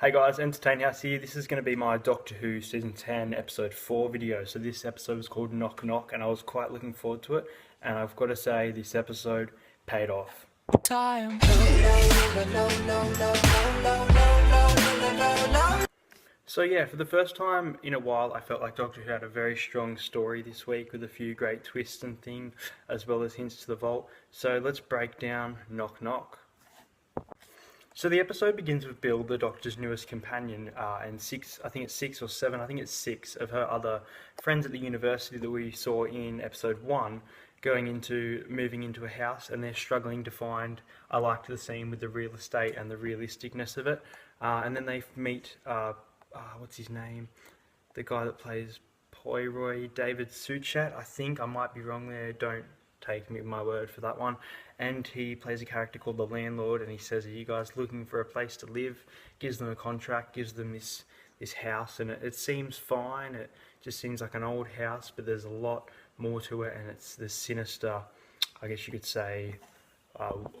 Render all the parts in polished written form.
Hey guys, Entertain House here. This is going to be my Doctor Who Season 10 Episode 4 video. So this episode was called Knock Knock and I was quite looking forward to it. And I've got to say, this episode paid off. Time. So yeah, for the first time in a while, I felt like Doctor Who had a very strong story this week with a few great twists and things, as well as hints to the vault. So let's break down Knock Knock. So the episode begins with Bill, the Doctor's newest companion, and six of her other friends at the university that we saw in episode 1, moving into a house, and they're struggling to find. I liked the scene with the real estate and the realisticness of it. And then they meet, what's his name? The guy that plays Poirot, David Suchet, I think. I might be wrong there, don't take me my word for that one. And he plays a character called the landlord, and he says, are you guys looking for a place to live? Gives them a contract, gives them this house, and it seems fine. It just seems like an old house, but there's a lot more to it, and it's the sinister, I guess you could say,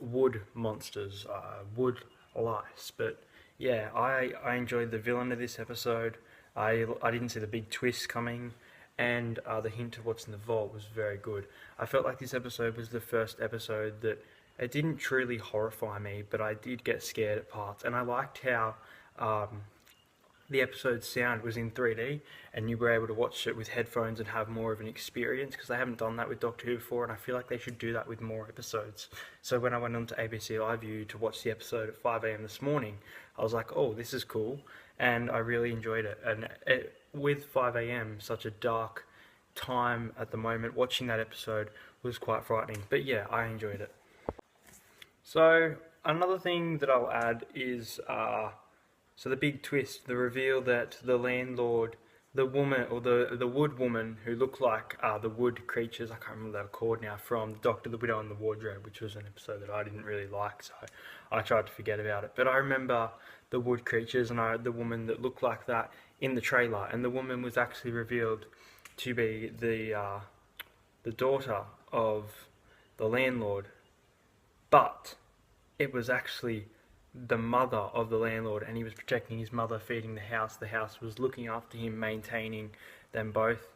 wood monsters, wood lice. But yeah, I enjoyed the villain of this episode. I didn't see the big twist coming, and the hint of what's in the vault was very good. I felt like this episode was the first episode that it didn't truly horrify me, but I did get scared at parts, and I liked how the episode's sound was in 3D, and you were able to watch it with headphones and have more of an experience, because they haven't done that with Doctor Who before, and I feel like they should do that with more episodes. So when I went on to ABC LiveView to watch the episode at 5 AM this morning, I was like, oh, this is cool, and I really enjoyed it. And with 5 AM, such a dark time at the moment, watching that episode was quite frightening. But yeah, I enjoyed it. So another thing that I'll add is so the big twist, the reveal that the landlord, the woman, or the wood woman who looked like the wood creatures, I can't remember what they were called now, from The Doctor, the Widow and the Wardrobe, which was an episode that I didn't really like, so I tried to forget about it. But I remember the wood creatures and the woman that looked like that in the trailer, and the woman was actually revealed to be the daughter of the landlord, but it was actually the mother of the landlord, and he was protecting his mother, feeding the house was looking after him, maintaining them both.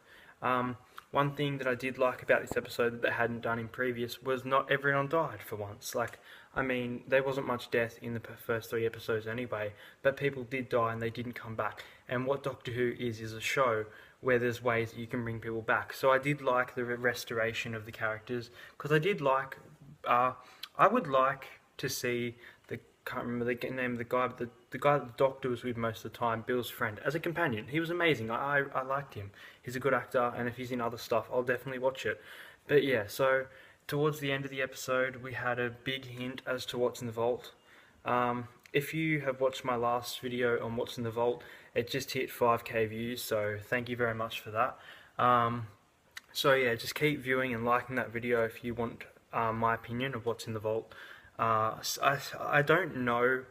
One thing that I did like about this episode that they hadn't done in previous was not everyone died for once. Like, I mean, there wasn't much death in the first 3 episodes anyway, but people did die and they didn't come back. And what Doctor Who is a show where there's ways that you can bring people back. So I did like the restoration of the characters, because I did like, I would like to see can't remember the name of the guy, but the guy that the Doctor was with most of the time, Bill's friend, as a companion. He was amazing. I liked him. He's a good actor, and if he's in other stuff, I'll definitely watch it. But yeah, so towards the end of the episode, we had a big hint as to what's in the vault. If you have watched my last video on what's in the vault, it just hit 5k views, so thank you very much for that. So yeah, just keep viewing and liking that video if you want my opinion of what's in the vault. I don't know.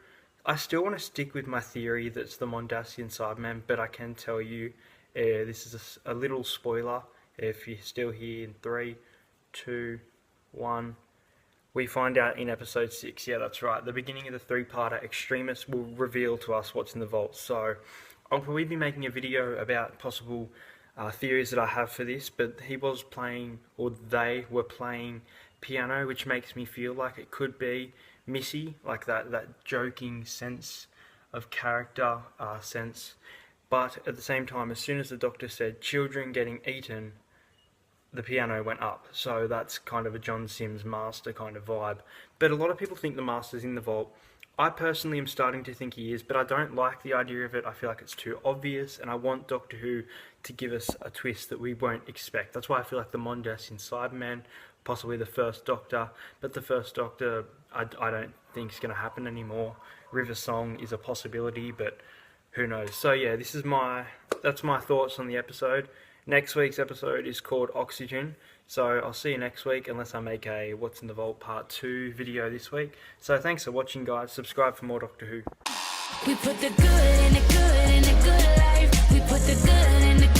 I still want to stick with my theory that's the Mondasian Cybermen, but I can tell you this is a little spoiler. If you're still here in 3, 2, 1, we find out in episode 6. Yeah, that's right. The beginning of the 3-parter, Extremis will reveal to us what's in the vault. So I'll probably be making a video about possible theories that I have for this, but he was playing, or they were playing, piano, which makes me feel like it could be Missy, like that joking sense of character sense. But at the same time, as soon as the Doctor said children getting eaten, the piano went up. So that's kind of a John Sims Master kind of vibe. But a lot of people think the Master's in the vault. I personally am starting to think he is, but I don't like the idea of it. I feel like it's too obvious, and I want Doctor Who to give us a twist that we won't expect. That's why I feel like the Mondasian Cybermen, possibly the first Doctor, but the first Doctor I don't think is going to happen anymore. River Song is a possibility, but who knows. So yeah, that's my thoughts on the episode. Next week's episode is called Oxygen, so I'll see you next week unless I make a What's in the Vault Part 2 video this week. So thanks for watching, guys. Subscribe for more Doctor Who. We put the good in the good in the good life. We put the good in the